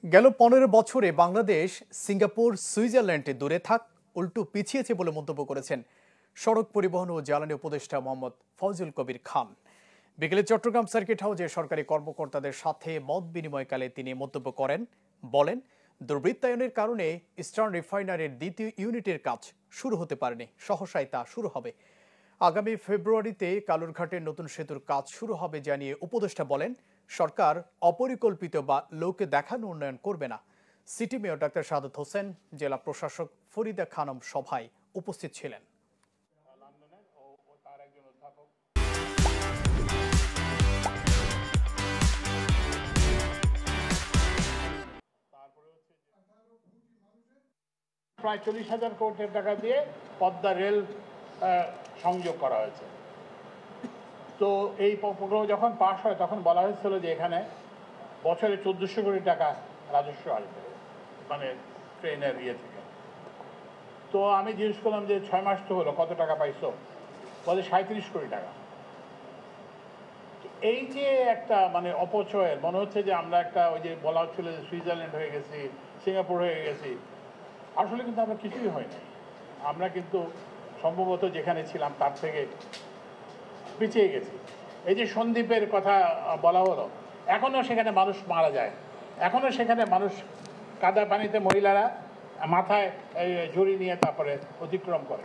গেল 15 বছরে বাংলাদেশ সিঙ্গাপুর সুইজারল্যান্ডে দূরে থাক উল্টো পিছিয়েছে বলে মন্তব্য করেছেন সড়ক পরিবহন ও জ্বালানি উপদেষ্টা মোহাম্মদ ফয়জুল কবির খান। বিকেলে চট্টগ্রাম সার্কিট হাউসে সরকারি কর্মকর্তাদের সাথে মত বিনিময়কালে তিনি মন্তব্য করেন, বলেন দুর্বৃত্তায়নের কারণে ইস্টার্ন রিফাইনারির দ্বিতীয় ইউনিটের কাজ শুরু হতে পারেনি, সহসাই তা শুরু হবে। আগামী ফেব্রুয়ারিতে কালুরঘাটের নতুন সেতুর কাজ শুরু হবে জানিয়ে উপদেষ্টা বলেন, সরকার অপরিকল্পিত বা লোকে দেখানো উন্নয়ন করবে না। City mayor doctor Sadat Hossain, জেলা প্রশাসক ফরিদা খানম সভায় উপস্থিত ছিলেন। প্রায় 40,000 কোটি টাকা দিয়ে পদ্মা রেল সংযোগ করা হয়েছে। তো এই প্রকল্প যখন পাশ হয় তখন বলা হয়েছিল যে এখানে বছরে 1400 কোটি টাকা রাজস্ব আসবে, মানে ট্রেনের থেকে। তো আমি জিজ্ঞেস করলাম যে 6 মাস তো হলো, কত টাকা পাইছো? বলে 37 কোটি টাকা। এই যে একটা মানে অপচয়ের, মনে হচ্ছে যে আমরা একটা ওই যে বলা হচ্ছিল যে সুইজারল্যান্ড হয়ে গেছি, সিঙ্গাপুর হয়ে গেছি। আসলে কিন্তু আমরা কিছুই হয় নাই। আমরা কিন্তু সম্ভবত যেখানে ছিলাম তার থেকে পিছিয়ে গেছি। এই যে সন্দ্বীপের কথা বলা হলো, এখনও সেখানে মানুষ মারা যায়, এখনও সেখানে মানুষ কাদা পানিতে মহিলারা মাথায় ঝুড়ি নিয়ে তারপরে অতিক্রম করে।